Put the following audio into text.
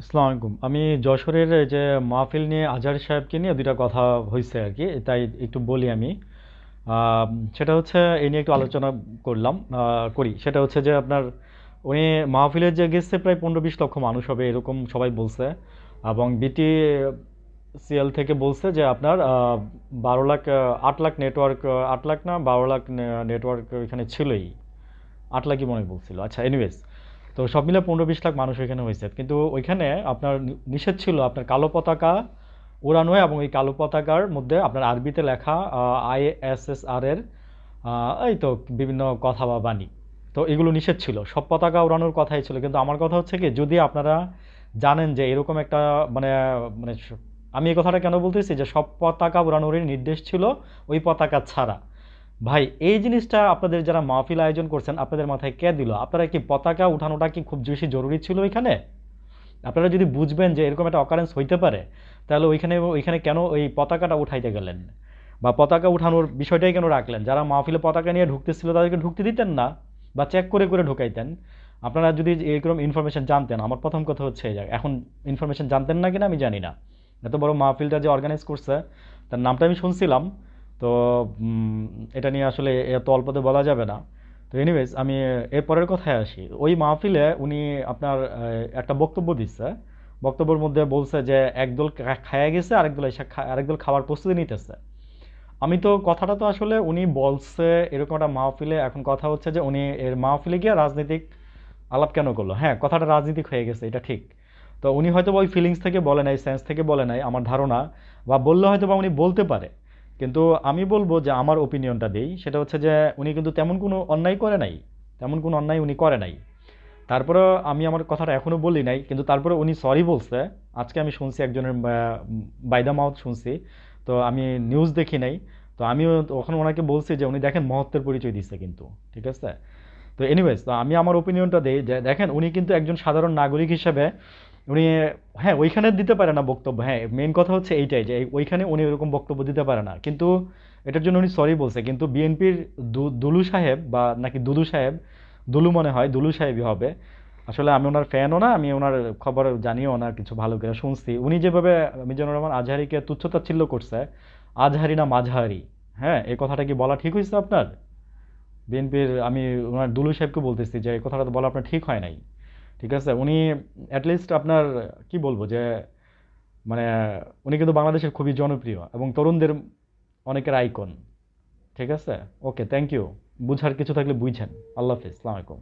আসসালামু আলাইকুম। আমি যশোরের এই যে মাহফিল নিয়ে আজহার সাহেবকে নিয়ে দুইটা কথা হয়েছে আর কি, তাই একটু বলি আমি। আহ, সেটা হচ্ছে এই নিয়ে একটু আলোচনা করি। সেটা হচ্ছে যে আপনার উনি মাহফিলে যে গেছে প্রায় 15-20 লক্ষ মানুষ হবে এরকম সবাই বলছে, এবং বিটি সিএল থেকে বলছে যে আপনার 12 লাখ 8 লাখ নেটওয়ার্ক, 8 লাখ না 12 লাখ নেটওয়ার্ক এখানে ছিলই। 8 লাখই মনে হয় বলছিল। আচ্ছা, এনিওয়েজ, তো সব মিলে 15-20 লাখ মানুষ ওইখানে হয়েছে, কিন্তু ওইখানে আপনার নিষেধ ছিল আপনার কালো পতাকা ওড়ানো, এবং এই কালো পতাকার মধ্যে আপনার আরবিতে লেখা ISSR এর এই তো বিভিন্ন কথা বা বাণী। তো এগুলো নিষেধ ছিল, সব পতাকা ওড়ানোর কথাই ছিল। কিন্তু আমার কথা হচ্ছে কি, যদি আপনারা জানেন যে এরকম একটা মানে মানে আমি এই কথাটা কেন বলতেছি যে সব পতাকা ওড়ানোরই নির্দেশ ছিল, ওই পতাকা ছাড়া। ভাই, এই জিনিসটা আপনাদের যারা মাহফিল আয়োজন করছেন আপনাদের মাথায় কে দিল? আপনারা কি পতাকা উঠানোটা কি খুব বেশি জরুরি ছিল ওইখানে? আপনারা যদি বুঝবেন যে এরকম একটা অকারেন্স হইতে পারে, তাহলে ওইখানে ওইখানে কেন ওই পতাকাটা উঠাইতে গেলেন? বা পতাকা উঠানোর বিষয়টাই কেন রাখলেন? যারা মাহফিলে পতাকা নিয়ে ঢুকতেছিল তাদেরকে ঢুকতে দিতেন না, বা চেক করে করে ঢুকাইতেন? আপনারা যদি এরকম ইনফরমেশন জানতেন, আমার প্রথম কথা হচ্ছে এই জায়গায়, এখন ইনফরমেশন জানতেন না কিনা আমি জানি না। এত বড় মাহফিলটা যে অর্গানাইজ করছে, তার নামটা আমি শুনছিলাম। তো উম, এটা নিয়ে আসলে এত অল্পতে বলা যাবে না। তো এনিওয়েজ, আমি এর পরের কথায় আসি। ওই মাহফিলে উনি আপনার একটা বক্তব্য দিচ্ছে। বক্তব্যের মধ্যে বলছে যে একদল খায়া গেছে, আরেক দল এসে আরেক দল খাওয়ার প্রস্তুতি নিতেছে। আমি তো কথাটা তো আসলে উনি বলছে এরকম একটা মাহফিলে, এখন কথা হচ্ছে যে উনি এর মাহফিলে গিয়ে রাজনৈতিক আলাপ কেন করলো? হ্যাঁ, কথাটা রাজনীতিক হয়ে গেছে, এটা ঠিক। তো উনি হয়তো ওই ফিলিংস থেকে বলে নাই, সেন্স থেকে বলে নাই আমার ধারণা, বা বললে হয়তো বা উনি বলতে পারে। কিন্তু আমি বলবো যে আমার ওপিনিয়নটা দিই, সেটা হচ্ছে যে উনি কিন্তু তেমন কোনো অন্যায় করে নাই। তেমন কোনো অন্যায় উনি করে নাই। তারপরে আমি আমার কথাটা এখনো বলি নাই, কিন্তু তারপরে উনি সরি বলছে। আজকে আমি শুনছি একজনের বাই দ্য মাউথ শুনছি। তো আমি নিউজ দেখি নাই। তো আমিও তখন ওনাকে বলছি যে উনি দেখেন মহত্বের পরিচয় দিচ্ছে কিন্তু। ঠিক আছে? তো এনিওয়েজ, তো আমি আমার ওপিনিয়নটা দিই যে দেখেন উনি কিন্তু একজন সাধারণ নাগরিক হিসেবে উনি, হ্যাঁ, ওইখানে দিতে পারে না বক্তব্য। হ্যাঁ, মেইন কথা হচ্ছে এইটাই যে ওইখানে উনি ওরকম বক্তব্য দিতে পারে না, কিন্তু এটার জন্য উনি সরি বলছে। কিন্তু বিএনপির দুলু সাহেব, বা নাকি দুলু সাহেব, দুলু মনে হয়, দুলু সাহেবই হবে। আসলে আমি ওনার ফ্যানও না, আমি ওনার খবর জানিও না কিছু, ভালো করে শুনছি উনি যেভাবে মিজানুর রহমান আজহারিকে তুচ্ছ-তাচ্ছিল্য করছে। আজহারি না মাঝহারি? হ্যাঁ, এই কথাটা কি বলা ঠিক হয়েছে আপনার? বিএনপির আমি ওনার দুলু সাহেবকে বলতেছি যে এই কথাটা তো বলা আপনার ঠিক হয় নাই। ঠিক আছে? উনি অ্যাটলিস্ট আপনার কি বলবো যে মানে উনি কিন্তু বাংলাদেশের খুবই জনপ্রিয় এবং তরুণদের অনেকের আইকন। ঠিক আছে? ওকে, থ্যাংক ইউ। বুঝার কিছু থাকলে বুঝছেন। আল্লাহ হাফিজ, আসসালামু আলাইকুম।